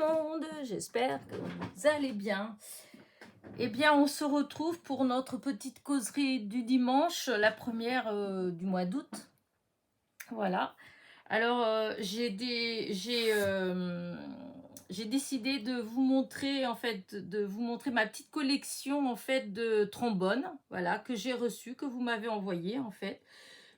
monde, j'espère que vous allez bien. Eh bien, on se retrouve pour notre petite causerie du dimanche, la première du mois d'août. Voilà. Alors, j'ai décidé de vous montrer, en fait, de vous montrer ma petite collection, en fait, de trombones, voilà, que j'ai reçues, que vous m'avez envoyées, en fait.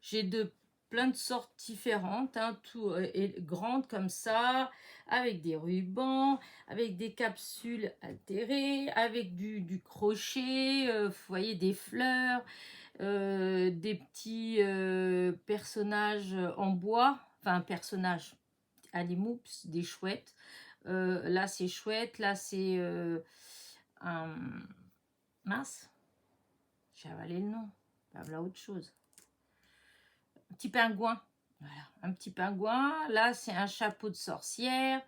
J'ai de plein de sortes différentes, hein, tout et grandes comme ça, avec des rubans, avec des capsules altérées, avec du crochet, vous voyez, des fleurs, des petits personnages en bois, enfin personnages, Animoups, des chouettes. Là c'est chouette, là c'est un mince, j'ai avalé le nom, voilà autre chose. Un petit pingouin, voilà, un petit pingouin. Là, c'est un chapeau de sorcière,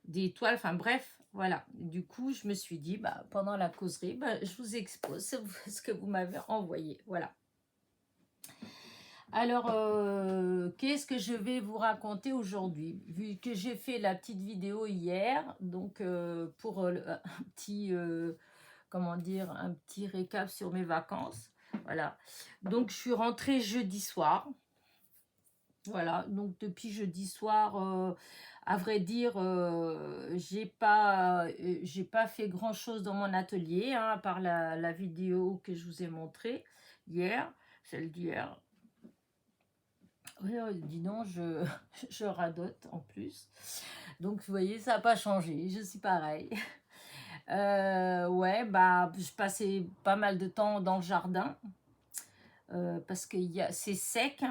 des toiles, enfin bref, voilà. Du coup, je me suis dit, bah, pendant la causerie, bah, je vous expose ce que vous m'avez envoyé, voilà. Alors, qu'est-ce que je vais vous raconter aujourd'hui? Vu que j'ai fait la petite vidéo hier, donc pour un petit, comment dire, un petit récap sur mes vacances, voilà. Donc, je suis rentrée jeudi soir. Voilà, donc depuis jeudi soir, à vrai dire, j'ai pas fait grand-chose dans mon atelier, hein, à part la vidéo que je vous ai montrée hier, celle d'hier. Oui, dis donc, je radote en plus. Donc, vous voyez, ça n'a pas changé, je suis pareil. Ouais, bah, je passais pas mal de temps dans le jardin parce que c'est sec.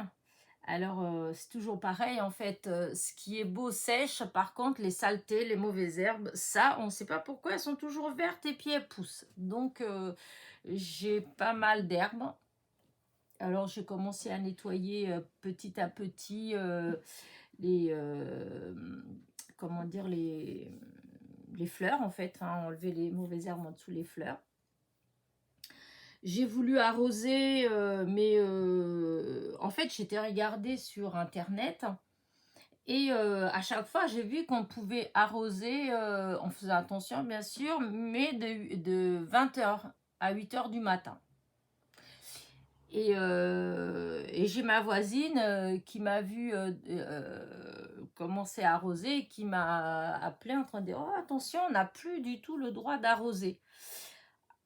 Alors, c'est toujours pareil, en fait, ce qui est beau sèche, par contre, les saletés, les mauvaises herbes, ça, on ne sait pas pourquoi, elles sont toujours vertes et puis elles poussent. Donc, j'ai pas mal d'herbes. Alors, j'ai commencé à nettoyer petit à petit les, comment dire, les fleurs, en fait, hein, enlever les mauvaises herbes en dessous les fleurs. J'ai voulu arroser, mais en fait, j'étais regardée sur Internet et à chaque fois, j'ai vu qu'on pouvait arroser, en faisant attention, bien sûr, mais de 20h à 8h du matin. Et j'ai ma voisine qui m'a vu commencer à arroser et qui m'a appelé en train de dire: «Oh, attention, on n'a plus du tout le droit d'arroser».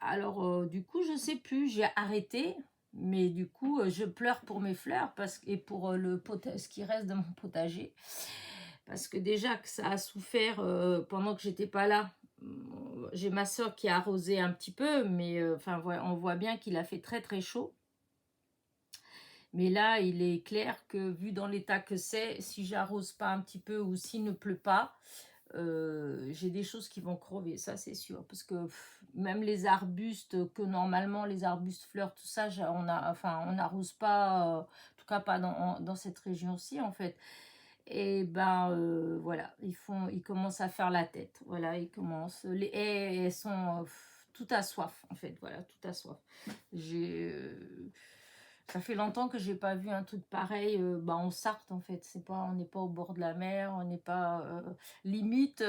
Alors, du coup, je sais plus, j'ai arrêté, mais du coup, je pleure pour mes fleurs et pour ce qui reste de mon potager. Parce que déjà que ça a souffert pendant que j'étais pas là. J'ai ma soeur qui a arrosé un petit peu, mais enfin, on voit bien qu'il a fait très très chaud. Mais là, il est clair que vu dans l'état que c'est, si j'arrose pas un petit peu ou s'il ne pleut pas, j'ai des choses qui vont crever, ça c'est sûr. Parce que même les arbustes, que normalement les arbustes fleurs, tout ça, on n'arrose pas, en tout cas pas dans cette région-ci en fait. Et ben voilà, ils commencent à faire la tête. Voilà, les haies, elles sont tout à soif en fait. Voilà, tout à soif. Ça fait longtemps que j'ai pas vu un truc pareil en Sarthe en fait. On n'est pas au bord de la mer, on n'est pas limite.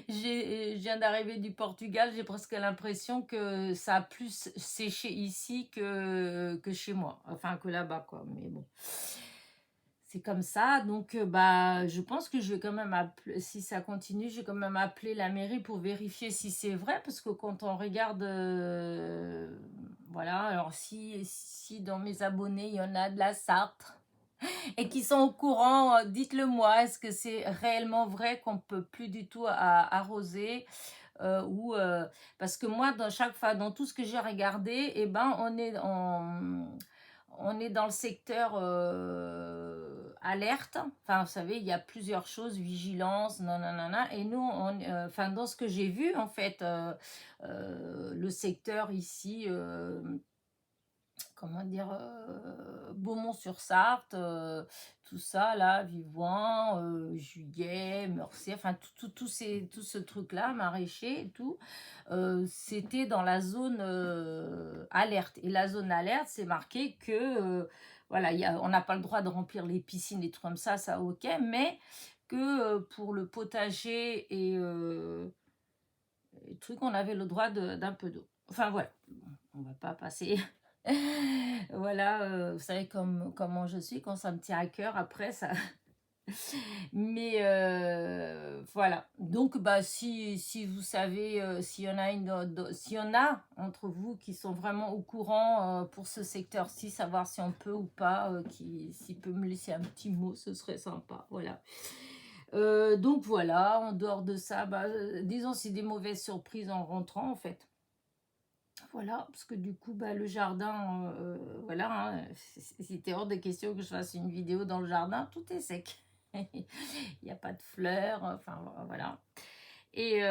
Je viens d'arriver du Portugal, j'ai presque l'impression que ça a plus séché ici que chez moi, enfin que là-bas quoi. Mais bon, c'est comme ça. Donc bah, je pense que je vais quand même appeler, si ça continue, je vais quand même appeler la mairie pour vérifier si c'est vrai, parce que quand on regarde, voilà. Alors si dans mes abonnés il y en a de la Sarthe et qui sont au courant, dites-le moi. Est-ce que c'est réellement vrai qu'on peut plus du tout arroser parce que moi, dans chaque fois, dans tout ce que j'ai regardé, eh ben, on est dans le secteur alerte. Enfin, vous savez, il y a plusieurs choses, vigilance, nanana. Et nous, enfin, dans ce que j'ai vu, en fait, le secteur ici, comment dire, Beaumont-sur-Sarthe, tout ça, là, Vivoin, Juillet, Meursault, enfin, tout ce truc-là, maraîcher et tout, c'était dans la zone alerte. Et la zone alerte, c'est marqué que, voilà, on n'a pas le droit de remplir les piscines, les trucs comme ça ok, mais que pour le potager et truc, on avait le droit d'un peu d'eau. Enfin voilà, on va pas passer. Voilà, vous savez comment je suis quand ça me tient à cœur après ça. Mais voilà. Donc bah si vous savez, s'il y en a s'il y en a entre vous qui sont vraiment au courant pour ce secteur-ci, savoir si on peut ou pas, s'il peut me laisser un petit mot, ce serait sympa. Voilà. Donc voilà, en dehors de ça, bah, disons c'est des mauvaises surprises en rentrant en fait. Voilà, parce que du coup, bah, le jardin, voilà, hein, c'était hors de question que je fasse une vidéo dans le jardin, tout est sec. Il n'y a pas de fleurs, enfin voilà. Et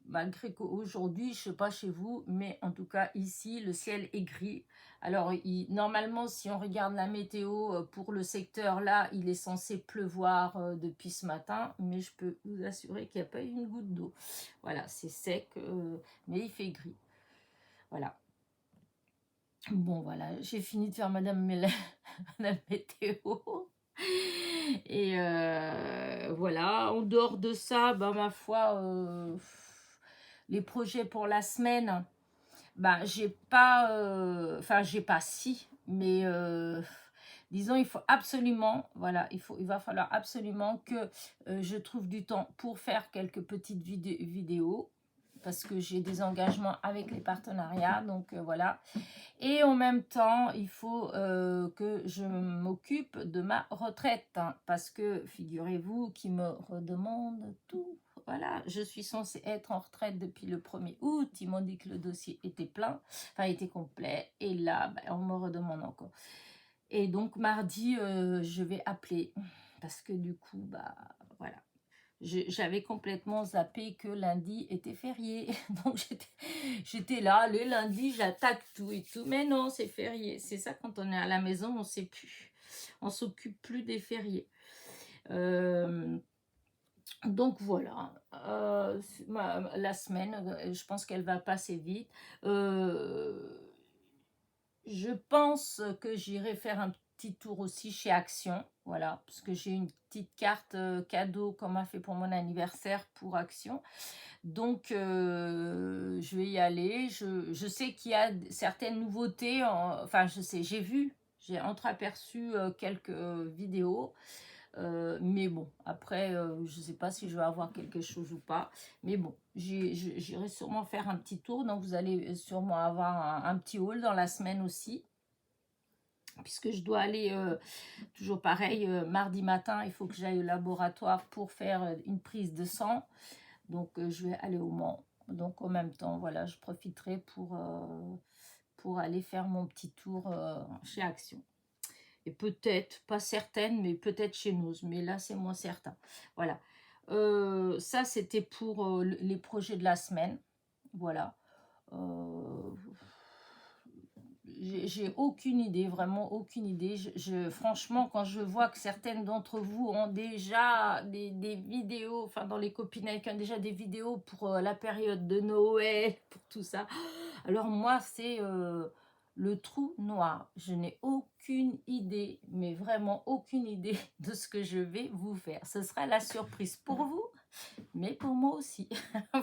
malgré qu'aujourd'hui, je ne sais pas chez vous, mais en tout cas ici, le ciel est gris. Alors, normalement, si on regarde la météo pour le secteur là, il est censé pleuvoir depuis ce matin, mais je peux vous assurer qu'il n'y a pas eu une goutte d'eau. Voilà, c'est sec, mais il fait gris. Voilà. Bon, voilà, j'ai fini de faire Madame Météo. Et voilà, en dehors de ça, bah, ma foi, les projets pour la semaine, bah, j'ai pas, enfin, j'ai pas si, mais disons, il faut absolument, voilà, il va falloir absolument que je trouve du temps pour faire quelques petites vidéos, parce que j'ai des engagements avec les partenariats, donc voilà. Et en même temps, il faut que je m'occupe de ma retraite, hein, parce que figurez-vous qu'ils me redemandent tout. Voilà, je suis censée être en retraite depuis le 1er août. Ils m'ont dit que le dossier était plein, enfin était complet. Et là, bah, on me redemande encore. Et donc mardi, je vais appeler, parce que du coup, bah voilà. J'avais complètement zappé que lundi était férié. Donc j'étais là, le lundi, j'attaque tout et tout. Mais non, c'est férié. C'est ça, quand on est à la maison, on ne sait plus. On s'occupe plus des fériés. Donc voilà. La semaine, je pense qu'elle va passer vite. Je pense que j'irai faire un petit tour aussi chez Action, voilà, parce que j'ai une petite carte cadeau qu'on m'a fait pour mon anniversaire pour Action. Donc, je vais y aller. Je sais qu'il y a certaines nouveautés, enfin, je sais, j'ai entreaperçu quelques vidéos. Mais bon, après, je ne sais pas si je vais avoir quelque chose ou pas. Mais bon, j'irai sûrement faire un petit tour. Donc, vous allez sûrement avoir un petit haul dans la semaine aussi. Puisque je dois aller, toujours pareil, mardi matin, il faut que j'aille au laboratoire pour faire une prise de sang. Donc, je vais aller au Mans. Donc, en même temps, voilà, je profiterai pour aller faire mon petit tour chez Action. Et peut-être, pas certaine, mais peut-être chez nous. Mais là, c'est moins certain. Voilà. Ça, c'était pour les projets de la semaine. Voilà. J'ai aucune idée, vraiment aucune idée. Franchement, quand je vois que certaines d'entre vous ont déjà des vidéos, enfin dans les copines qui ont déjà des vidéos pour la période de Noël, pour tout ça. Alors moi, c'est le trou noir. Je n'ai aucune idée, mais vraiment aucune idée de ce que je vais vous faire. Ce sera la surprise pour vous, mais pour moi aussi.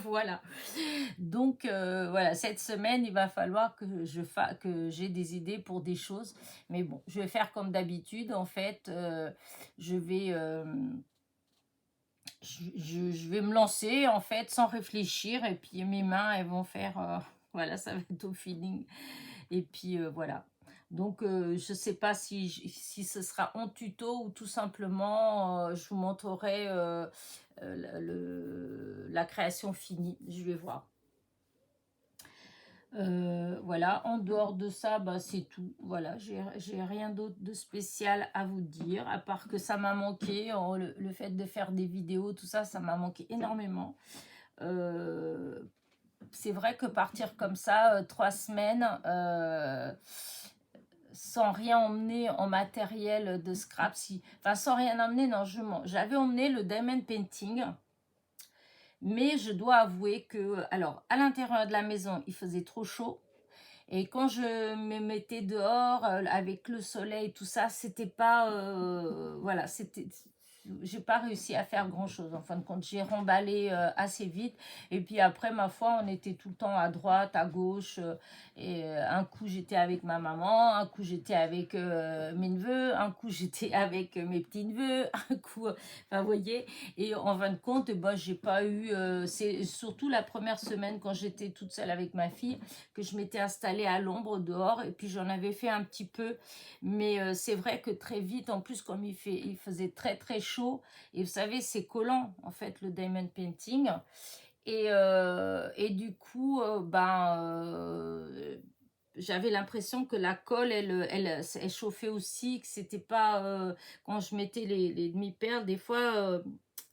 Voilà. Donc voilà, cette semaine, il va falloir que que j'ai des idées pour des choses. Mais bon, je vais faire comme d'habitude. En fait, je vais je vais me lancer en fait sans réfléchir, et puis mes mains elles vont faire voilà, ça va être au feeling. Et puis voilà. Donc je sais pas si ce sera en tuto ou tout simplement je vous montrerai la création finie. Je vais voir. Voilà, en dehors de ça, bah, c'est tout. Voilà, j'ai rien d'autre de spécial à vous dire, à part que ça m'a manqué, le fait de faire des vidéos, tout ça, ça m'a manqué énormément. C'est vrai que partir comme ça, 3 semaines, sans rien emmener en matériel de scrap, enfin sans rien emmener, non, j'avais emmené le diamond painting. Mais je dois avouer que, alors, à l'intérieur de la maison, il faisait trop chaud. Et quand je me mettais dehors avec le soleil, tout ça, c'était pas, voilà, j'ai pas réussi à faire grand chose. En fin de compte, j'ai remballé assez vite. Et puis après, ma foi, on était tout le temps à droite, à gauche. Et un coup, j'étais avec ma maman, un coup, j'étais avec mes neveux, un coup, j'étais avec mes petits-neveux, un coup, enfin, vous voyez. Et en fin de compte, ben, j'ai pas eu. C'est surtout la première semaine quand j'étais toute seule avec ma fille que je m'étais installée à l'ombre dehors. Et puis, j'en avais fait un petit peu. Mais c'est vrai que très vite, en plus, comme il faisait très très chaud, et vous savez, c'est collant en fait le diamond painting. Et du coup, j'avais l'impression que la colle, elle chauffait aussi, que c'était pas. Quand je mettais les demi-perles, des fois,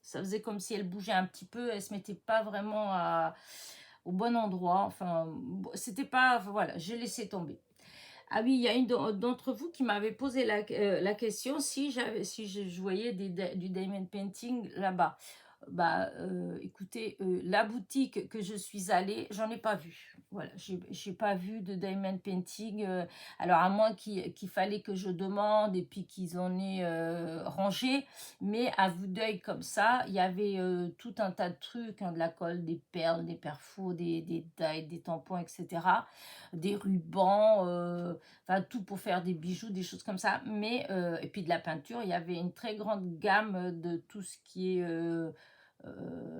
ça faisait comme si elle bougeait un petit peu, elle se mettait pas vraiment au bon endroit. Enfin, c'était pas. Enfin, voilà, j'ai laissé tomber. Ah oui, il y a une d'entre vous qui m'avait posé la question si je voyais du diamond painting là-bas. Bah, écoutez, la boutique que je suis allée, j'en ai pas vu. Voilà, j'ai pas vu de diamond painting. Alors, à moins qu'il fallait que je demande et puis qu'ils en aient rangé. Mais à vue d'œil comme ça, il y avait tout un tas de trucs, hein, de la colle, des perles, des perfos, des die, des tampons, etc. Des rubans, enfin tout pour faire des bijoux, des choses comme ça. Mais, et puis de la peinture, il y avait une très grande gamme de tout ce qui est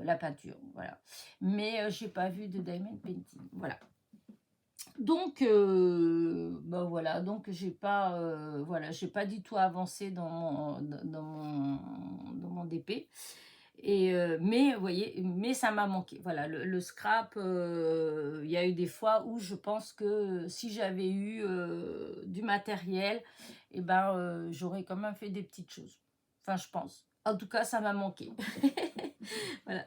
la peinture, voilà. Mais j'ai pas vu de diamond painting, voilà. Donc, ben voilà, donc voilà, j'ai pas du tout avancé dans mon DP. Mais vous voyez, mais ça m'a manqué. Voilà, le scrap, il y a eu des fois où je pense que si j'avais eu du matériel, et ben, j'aurais quand même fait des petites choses. Enfin, je pense. En tout cas, ça m'a manqué. Voilà,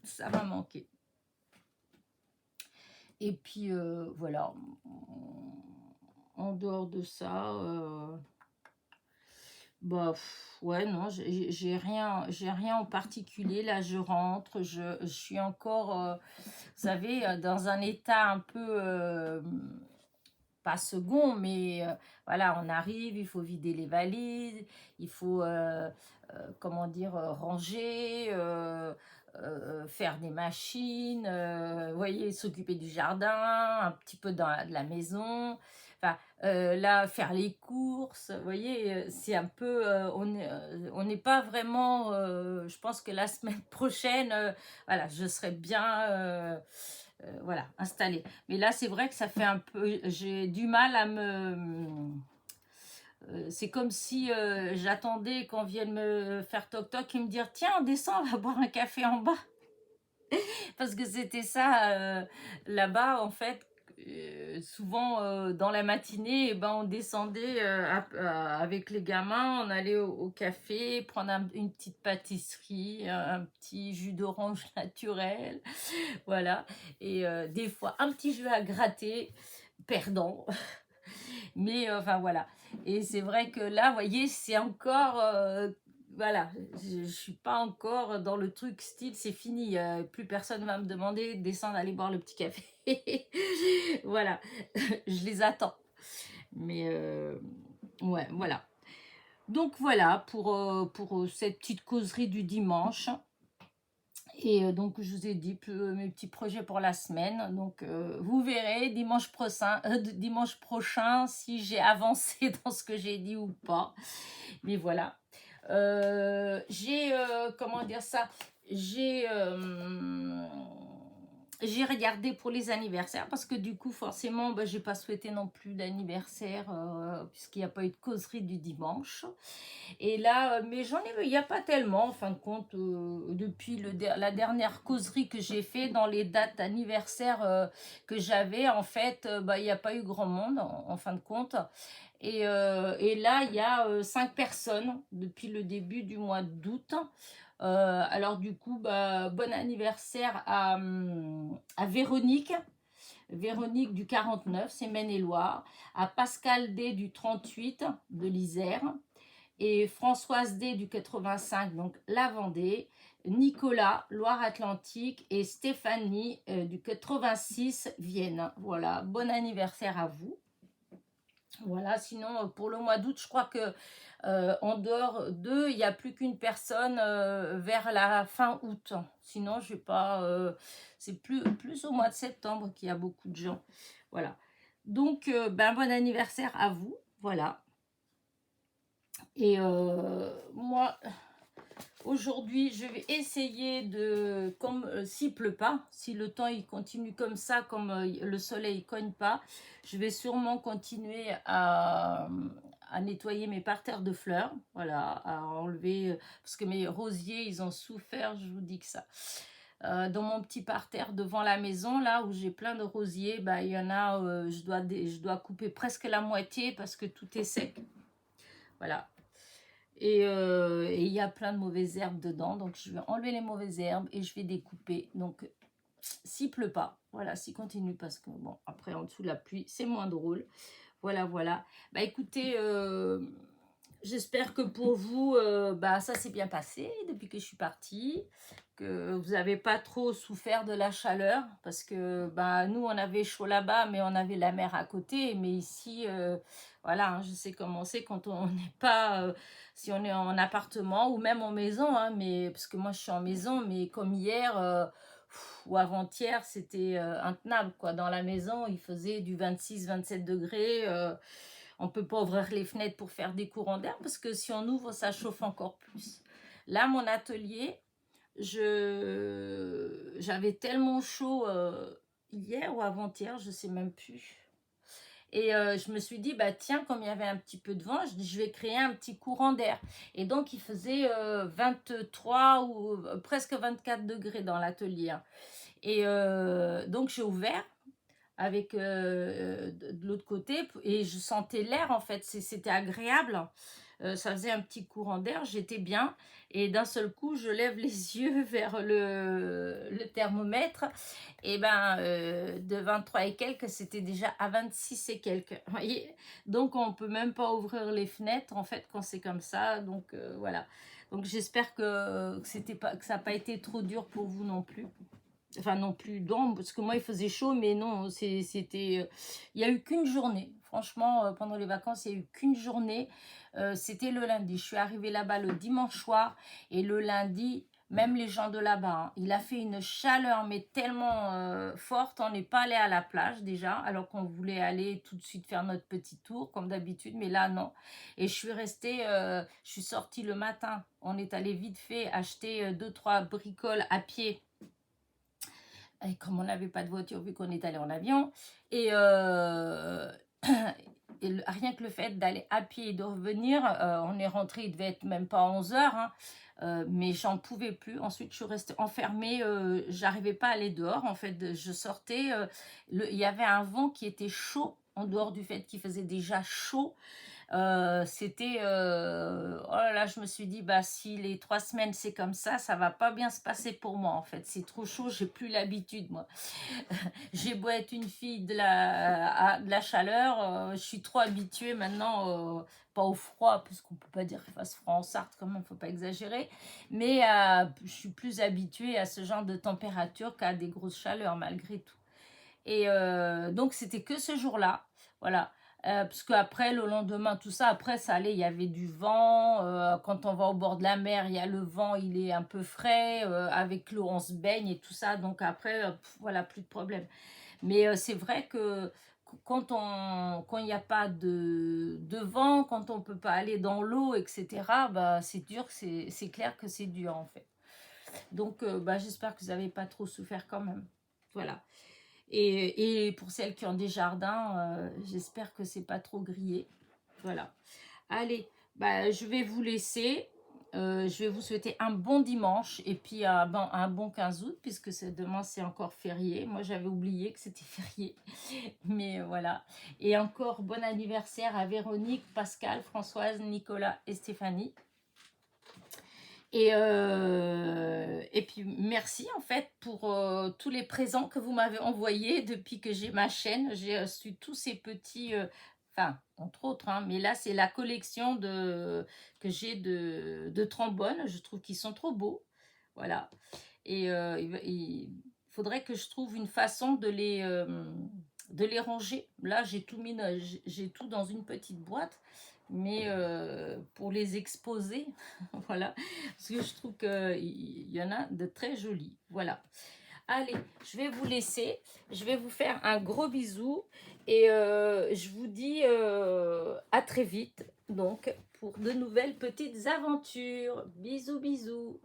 ça m'a manqué. Et puis, voilà. En dehors de ça, bah, ouais, non, j'ai rien en particulier. Là, je rentre, je suis encore, vous savez, dans un état un peu, pas second, mais voilà, on arrive, il faut vider les valises, il faut, comment dire, ranger, faire des machines, vous voyez, s'occuper du jardin, un petit peu de la maison. Enfin, là, faire les courses, vous voyez, c'est un peu, on n'est pas vraiment, je pense que la semaine prochaine, voilà, je serai bien, voilà, installée. Mais là, c'est vrai que ça fait un peu, j'ai du mal à me, c'est comme si j'attendais qu'on vienne me faire toc-toc et me dire, tiens, on descend, on va boire un café en bas. Parce que c'était ça là-bas, en fait. Souvent dans la matinée, eh ben, on descendait avec les gamins, on allait au café, prendre une petite pâtisserie, un petit jus d'orange naturel, voilà. Et des fois, un petit jus à gratter, perdant. Mais enfin voilà. Et c'est vrai que là, vous voyez, c'est encore voilà, je suis pas encore dans le truc style c'est fini, plus personne va me demander de descendre aller boire le petit café. Voilà, je les attends. Mais ouais, voilà. Donc voilà pour cette petite causerie du dimanche. Et donc, je vous ai dit mes petits projets pour la semaine. Donc, vous verrez dimanche prochain si j'ai avancé dans ce que j'ai dit ou pas. Mais voilà. Comment dire ça? J'ai regardé pour les anniversaires parce que du coup, forcément, bah, j'ai pas souhaité non plus d'anniversaire puisqu'il n'y a pas eu de causerie du dimanche. Et là, mais il n'y a pas tellement, en fin de compte, depuis la dernière causerie que j'ai fait dans les dates anniversaires que j'avais, en fait, bah, il n'y a pas eu grand monde, en fin de compte. Et là, il y a 5 personnes depuis le début du mois d'août. Alors du coup, bah, bon anniversaire à Véronique. Véronique du 49, c'est Maine-et-Loire. À Pascal D du 38 de l'Isère. et Françoise D du 85, donc la Vendée, Nicolas, Loire-Atlantique, et Stéphanie du 86, Vienne. Voilà, bon anniversaire à vous. Voilà, sinon pour le mois d'août, je crois que en dehors d'eux, il n'y a plus qu'une personne vers la fin août. Sinon, je vais pas. C'est plus au mois de septembre qu'il y a beaucoup de gens. Voilà. Donc, ben, bon anniversaire à vous. Voilà. Et moi, aujourd'hui, je vais essayer de, comme s'il pleut pas, si le temps il continue comme ça, comme le soleil cogne pas, je vais sûrement continuer à nettoyer mes parterres de fleurs, voilà, à enlever, parce que mes rosiers, ils ont souffert, je vous dis que ça. Dans mon petit parterre devant la maison, là où j'ai plein de rosiers, bah, il y en a, je dois couper presque la moitié parce que tout est sec. Voilà. Et il y a plein de mauvaises herbes dedans, donc je vais enlever les mauvaises herbes et je vais découper. Donc, s'il pleut pas, voilà, s'il continue, parce que bon, après en dessous la pluie, c'est moins drôle. Voilà, voilà. Bah écoutez, j'espère que pour vous, bah ça s'est bien passé depuis que je suis partie, que vous n'avez pas trop souffert de la chaleur, parce que bah nous on avait chaud là-bas, mais on avait la mer à côté. Mais ici, voilà, hein, je sais comment c'est quand on n'est pas, si on est en appartement ou même en maison, hein, mais parce que moi je suis en maison, mais comme hier. Ou avant-hier, c'était intenable, quoi. Dans la maison, il faisait du 26-27 degrés. On ne peut pas ouvrir les fenêtres pour faire des courants d'air parce que si on ouvre, ça chauffe encore plus. Là, mon atelier, j'avais tellement chaud hier ou avant-hier, je ne sais même plus. Et je me suis dit, bah tiens, comme il y avait un petit peu de vent, je vais créer un petit courant d'air. Et donc, il faisait 23 ou presque 24 degrés dans l'atelier. Et donc, j'ai ouvert avec de l'autre côté et je sentais l'air en fait, c'était agréable. Ça faisait un petit courant d'air, j'étais bien et d'un seul coup je lève les yeux vers le thermomètre et ben de 23 et quelques c'était déjà à 26 et quelques, voyez, donc on peut même pas ouvrir les fenêtres en fait quand c'est comme ça, donc voilà, donc j'espère que ça n'a pas été trop dur pour vous non plus. Enfin, non plus d'ombre, parce que moi, il faisait chaud, mais non, c'était... il n'y a eu qu'une journée. Franchement, pendant les vacances, il n'y a eu qu'une journée. C'était le lundi. Je suis arrivée là-bas le dimanche soir. Et le lundi, même les gens de là-bas, hein, il a fait une chaleur, mais tellement forte. On n'est pas allé à la plage, déjà, alors qu'on voulait aller tout de suite faire notre petit tour, comme d'habitude. Mais là, non. Et je suis restée... je suis sortie le matin. On est allé vite fait acheter 2-3 bricoles à pied. Et comme on n'avait pas de voiture vu qu'on est allé en avion, et, rien que le fait d'aller à pied et de revenir, on est rentré, il devait être même pas 11 heures, hein, mais j'en pouvais plus. Ensuite, je suis restée enfermée, j'arrivais pas à aller dehors. En fait, je sortais, il y avait un vent qui était chaud, en dehors du fait qu'il faisait déjà chaud. C'était oh là là, je me suis dit bah si les 3 semaines c'est comme ça va pas bien se passer pour moi en fait, c'est trop chaud, j'ai plus l'habitude moi. J'ai beau être une fille de la chaleur, je suis trop habituée maintenant, pas au froid puisqu'on peut pas dire qu'il fasse froid en Sarthe quand même, faut pas exagérer, mais je suis plus habituée à ce genre de température qu'à des grosses chaleurs malgré tout. Et donc c'était que ce jour-là, voilà. Parce qu'après, le lendemain, tout ça, après, ça allait, il y avait du vent. Quand on va au bord de la mer, il y a le vent, il est un peu frais. Avec l'eau, on se baigne et tout ça. Donc après, voilà, plus de problème. Mais c'est vrai que quand il n'y a pas de vent, quand on ne peut pas aller dans l'eau, etc., bah, c'est dur, c'est clair que c'est dur en fait. Donc bah, j'espère que vous n'avez pas trop souffert quand même. Voilà. Et pour celles qui ont des jardins, j'espère que c'est pas trop grillé. Voilà. Allez, bah, je vais vous laisser. Je vais vous souhaiter un bon dimanche et puis un bon 15 août puisque demain c'est encore férié. Moi j'avais oublié que c'était férié. Mais voilà. Et encore bon anniversaire à Véronique, Pascal, Françoise, Nicolas et Stéphanie. Et puis merci en fait pour tous les présents que vous m'avez envoyés depuis que j'ai ma chaîne. J'ai reçu tous ces petits Enfin, entre autres, hein, mais là, c'est la collection que j'ai de trombones. Je trouve qu'ils sont trop beaux. Voilà. Et il faudrait que je trouve une façon de les ranger. Là, j'ai tout mis, j'ai tout dans une petite boîte, mais pour les exposer, voilà, parce que je trouve qu'il y en a de très jolis. Voilà. Allez, je vais vous laisser. Je vais vous faire un gros bisou et je vous dis à très vite, donc, pour de nouvelles petites aventures. Bisous, bisous.